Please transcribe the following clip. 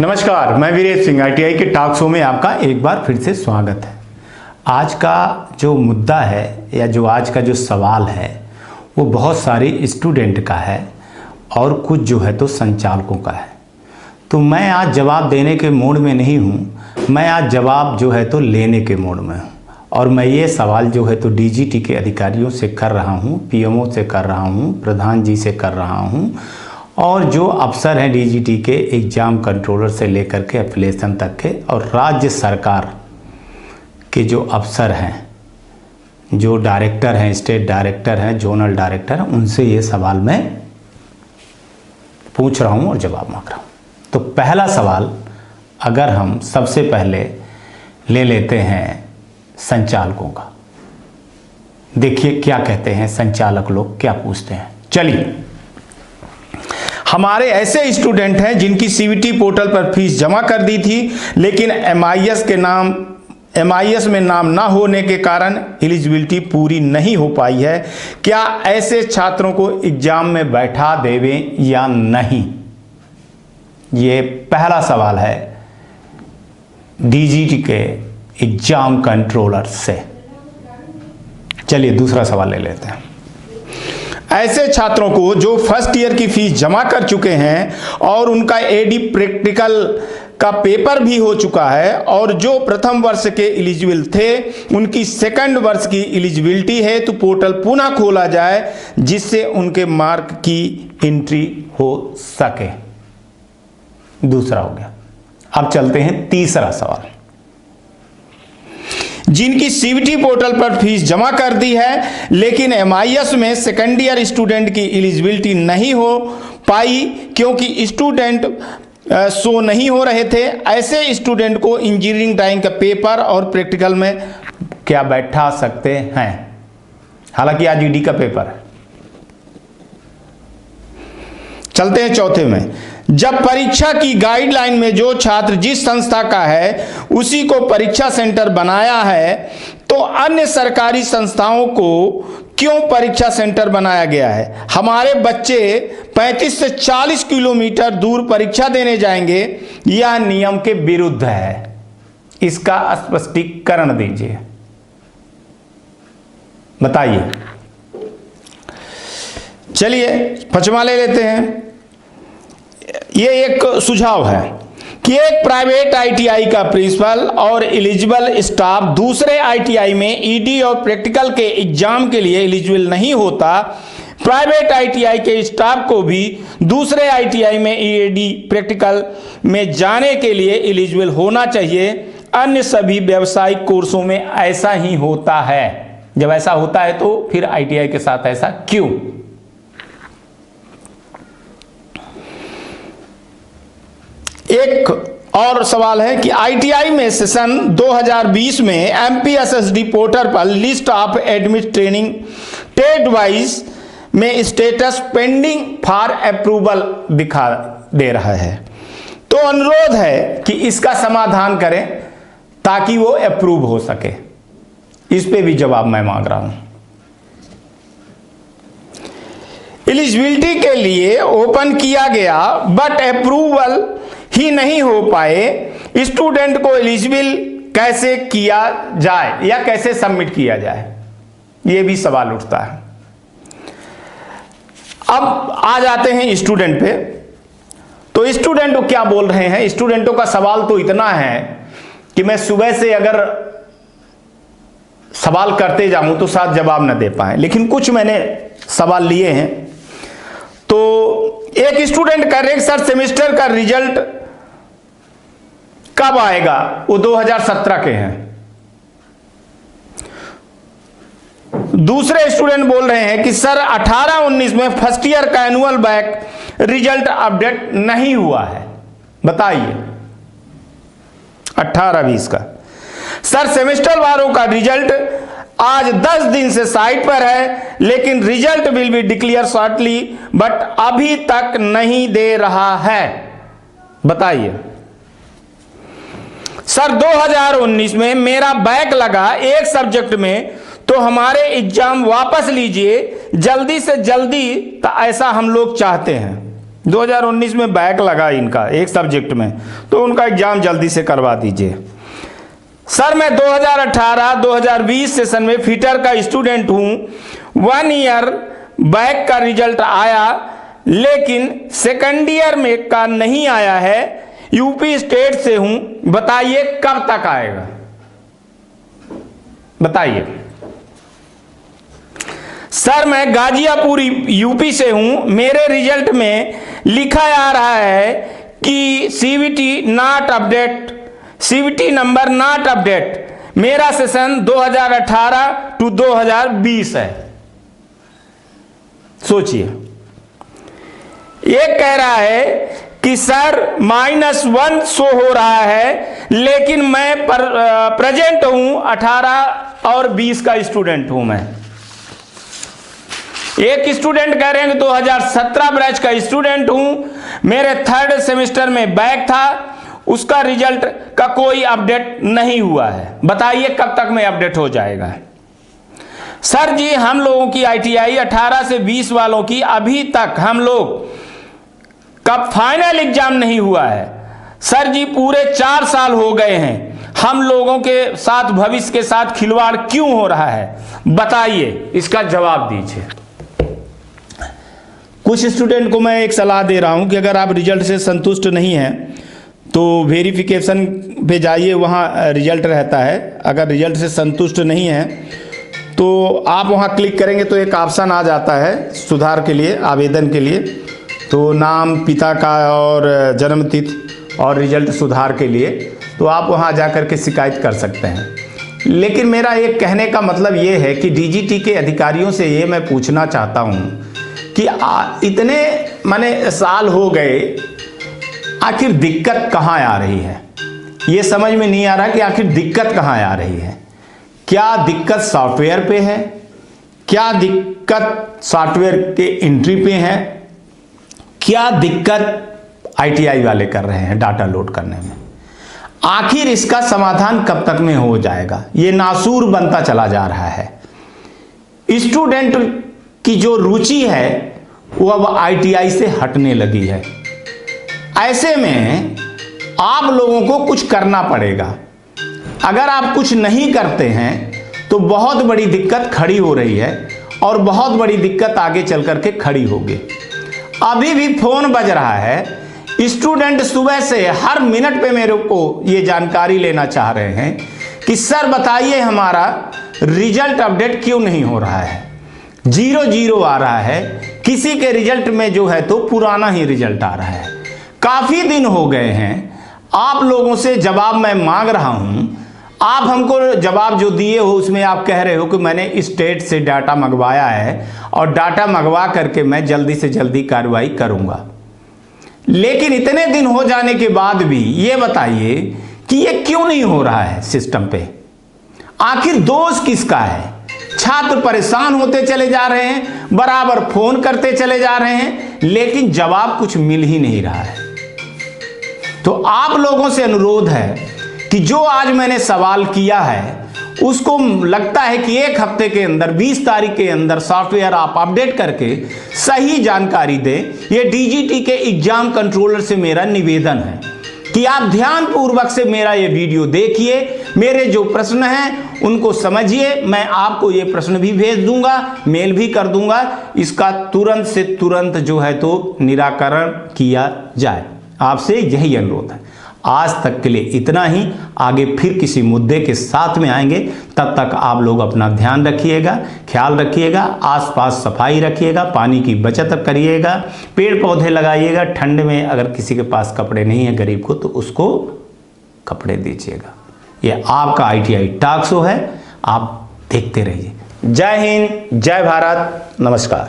नमस्कार, मैं वीरेश सिंह ITI के टॉक शो में आपका एक बार फिर से स्वागत है। आज का जो मुद्दा है या जो आज का जो सवाल है वो बहुत सारे स्टूडेंट का है और कुछ जो है तो संचालकों का है। तो मैं आज जवाब देने के मूड में नहीं हूँ, मैं आज जवाब जो है तो लेने के मूड में हूँ। और मैं ये सवाल जो है तो DGT के अधिकारियों से कर रहा हूँ, PMO से कर रहा हूँ, प्रधान जी से कर रहा हूँ और जो अफसर हैं DGT के एग्ज़ाम कंट्रोलर से लेकर के एफिलिएशन तक के और राज्य सरकार के जो अफसर हैं, जो डायरेक्टर हैं, स्टेट डायरेक्टर हैं, जोनल डायरेक्टर हैं, उनसे ये सवाल मैं पूछ रहा हूँ और जवाब मांग रहा हूँ। तो पहला सवाल अगर हम सबसे पहले ले लेते हैं संचालकों का, देखिए क्या कहते हैं संचालक लोग, क्या पूछते हैं। चलिए, हमारे ऐसे स्टूडेंट हैं जिनकी CVT पोर्टल पर फीस जमा कर दी थी लेकिन MIS में नाम ना होने के कारण एलिजिबिलिटी पूरी नहीं हो पाई है। क्या ऐसे छात्रों को एग्जाम में बैठा देवें या नहीं? ये पहला सवाल है DGT के एग्जाम कंट्रोलर से। चलिए दूसरा सवाल ले लेते हैं। ऐसे छात्रों को जो फर्स्ट ईयर की फीस जमा कर चुके हैं और उनका AD प्रैक्टिकल का पेपर भी हो चुका है और जो प्रथम वर्ष के एलिजिबल थे उनकी सेकंड वर्ष की एलिजिबिलिटी है तो पोर्टल पुनः खोला जाए जिससे उनके मार्क की एंट्री हो सके। दूसरा हो गया। अब चलते हैं तीसरा सवाल। जिनकी CVT पोर्टल पर फीस जमा कर दी है लेकिन MIS में सेकेंड ईयर स्टूडेंट की एलिजिबिलिटी नहीं हो पाई क्योंकि स्टूडेंट शो नहीं हो रहे थे, ऐसे स्टूडेंट को इंजीनियरिंग ड्राइंग का पेपर और प्रैक्टिकल में क्या बैठा सकते हैं? हालांकि आज ED का पेपर है। चलते हैं चौथे में। जब परीक्षा की गाइडलाइन में जो छात्र जिस संस्था का है उसी को परीक्षा सेंटर बनाया है तो अन्य सरकारी संस्थाओं को क्यों परीक्षा सेंटर बनाया गया है? हमारे बच्चे 35 से 40 किलोमीटर दूर परीक्षा देने जाएंगे, यह नियम के विरुद्ध है। इसका स्पष्टीकरण दीजिए, बताइए। चलिए पांचवा ले लेते हैं। ये एक सुझाव है कि एक प्राइवेट ITI का प्रिंसिपल और एलिजिबल स्टाफ दूसरे ITI में ED और प्रैक्टिकल के एग्जाम के लिए एलिजिबल नहीं होता। प्राइवेट ITI के स्टाफ को भी दूसरे ITI में ED प्रैक्टिकल में जाने के लिए एलिजिबल होना चाहिए। अन्य सभी व्यावसायिक कोर्सों में ऐसा ही होता है। जब ऐसा होता है तो फिर ITI के साथ ऐसा क्यों? एक और सवाल है कि ITI में सेशन 2020 में MPSSD पोर्टल पर लिस्ट ऑफ एडमिट ट्रेनिंग टेट वाइज में स्टेटस पेंडिंग फॉर अप्रूवल दिखा दे रहा है। तो अनुरोध है कि इसका समाधान करें ताकि वो अप्रूव हो सके। इस पे भी जवाब मैं मांग रहा हूं। एलिजिबिलिटी के लिए ओपन किया गया बट अप्रूवल ही नहीं हो पाए, स्टूडेंट को एलिजिबल कैसे किया जाए या कैसे सबमिट किया जाए, यह भी सवाल उठता है। अब आ जाते हैं स्टूडेंट पे। तो स्टूडेंट क्या बोल रहे हैं? स्टूडेंटों का सवाल तो इतना है कि मैं सुबह से अगर सवाल करते जाऊं तो शायद जवाब न दे पाए, लेकिन कुछ मैंने सवाल लिए हैं। तो एक स्टूडेंट कह रहे सर सेमेस्टर का रिजल्ट कब आएगा? वो 2017 के हैं। दूसरे स्टूडेंट बोल रहे हैं कि सर 18-19 में फर्स्ट ईयर का एनुअल बैक रिजल्ट अपडेट नहीं हुआ है, बताइए। 18-20 का सर सेमेस्टर वालों का रिजल्ट आज 10 दिन से साइट पर है लेकिन result will be declare shortly but अभी तक नहीं दे रहा है, बताइए। सर 2019 में मेरा बैक लगा एक सब्जेक्ट में तो हमारे एग्जाम वापस लीजिए जल्दी से जल्दी, तो ऐसा हम लोग चाहते हैं। 2019 में बैक लगा इनका एक सब्जेक्ट में, तो उनका एग्जाम जल्दी से करवा दीजिए। सर मैं 2018-2020 सेशन में फिटर का स्टूडेंट हूँ, 1 ईयर बैक का रिजल्ट आया लेकिन सेकंड ईयर में का नहीं आया है, यूपी स्टेट से हूँ, बताइए कब तक आएगा, बताइए। सर मैं गाजियापुर यूपी से हूँ, मेरे रिजल्ट में लिखा आ रहा है कि CVT not update, CVT number not update. मेरा सेशन 2018-2020 है। सोचिए, एक कह रहा है कि सर -1 शो हो रहा है लेकिन मैं प्रेजेंट हूं 18 और 20 का स्टूडेंट हूं मैं। एक स्टूडेंट कह रहे हैं कि 2017 बैच का स्टूडेंट हूं, मेरे 3rd सेमेस्टर में बैक था, उसका रिजल्ट का कोई अपडेट नहीं हुआ है, बताइए कब तक में अपडेट हो जाएगा। सर जी हम लोगों की आईटीआई 18 से 20 वालों की अभी तक हम लोग का फाइनल एग्जाम नहीं हुआ है। सर जी पूरे 4 साल हो गए हैं, हम लोगों के साथ भविष्य के साथ खिलवाड़ क्यों हो रहा है, बताइए, इसका जवाब दीजिए। कुछ स्टूडेंट को मैं एक सलाह दे रहा हूं कि अगर आप रिजल्ट से संतुष्ट नहीं हैं तो वेरिफिकेशन पे जाइए, वहाँ रिजल्ट रहता है। अगर रिजल्ट से संतुष्ट नहीं है तो आप वहाँ क्लिक करेंगे तो एक ऑप्शन आ जाता है सुधार के लिए, आवेदन के लिए, तो नाम, पिता का और जन्मतिथि और रिजल्ट सुधार के लिए, तो आप वहाँ जा कर के शिकायत कर सकते हैं। लेकिन मेरा एक कहने का मतलब ये है कि डीजीटी के अधिकारियों से ये मैं पूछना चाहता हूँ कि इतने माने साल हो गए, आखिर दिक्कत कहाँ आ रही है, ये समझ में नहीं आ रहा कि आखिर दिक्कत कहाँ आ रही है। क्या दिक्कत सॉफ्टवेयर पे है, क्या दिक्कत सॉफ्टवेयर के एंट्री पे है, क्या दिक्कत आईटीआई वाले कर रहे हैं डाटा लोड करने में। आखिर इसका समाधान कब तक में हो जाएगा, ये नासूर बनता चला जा रहा है। स्टूडेंट की जो रुचि है वो अब आईटीआई से हटने लगी है। ऐसे में आप लोगों को कुछ करना पड़ेगा। अगर आप कुछ नहीं करते हैं तो बहुत बड़ी दिक्कत खड़ी हो रही है और बहुत बड़ी दिक्कत आगे चल करके खड़ी होगी। अभी भी फोन बज रहा है, स्टूडेंट सुबह से हर मिनट पे मेरे को ये जानकारी लेना चाह रहे हैं कि सर बताइए हमारा रिजल्ट अपडेट क्यों नहीं हो रहा है, 0-0 आ रहा है, किसी के रिजल्ट में जो है तो पुराना ही रिजल्ट आ रहा है। काफी दिन हो गए हैं, आप लोगों से जवाब मैं मांग रहा हूं, आप हमको जवाब जो दिए हो उसमें आप कह रहे हो कि मैंने स्टेट से डाटा मंगवाया है और डाटा मंगवा करके मैं जल्दी से जल्दी कार्रवाई करूंगा। लेकिन इतने दिन हो जाने के बाद भी ये बताइए कि ये क्यों नहीं हो रहा है सिस्टम पे, आखिर दोष किसका है। छात्र परेशान होते चले जा रहे हैं, बराबर फोन करते चले जा रहे हैं, लेकिन जवाब कुछ मिल ही नहीं रहा है। तो आप लोगों से अनुरोध है कि जो आज मैंने सवाल किया है उसको लगता है कि 1 हफ्ते के अंदर 20 तारीख के अंदर सॉफ्टवेयर आप अपडेट करके सही जानकारी दें। ये डीजीटी के एग्जाम कंट्रोलर से मेरा निवेदन है कि आप ध्यान पूर्वक से मेरा ये वीडियो देखिए, मेरे जो प्रश्न हैं उनको समझिए। मैं आपको ये प्रश्न भी भेज दूंगा, मेल भी कर दूंगा, इसका तुरंत से तुरंत जो है तो निराकरण किया जाए। आपसे यही अनुरोध है। आज तक के लिए इतना ही, आगे फिर किसी मुद्दे के साथ में आएंगे। तब तक आप लोग अपना ध्यान रखिएगा, ख्याल रखिएगा, आसपास सफाई रखिएगा, पानी की बचत करिएगा, पेड़ पौधे लगाइएगा। ठंड में अगर किसी के पास कपड़े नहीं है गरीब को, तो उसको कपड़े दीजिएगा। ये आपका ITI टॉक शो है, आप देखते रहिए। जय हिंद, जय भारत, नमस्कार।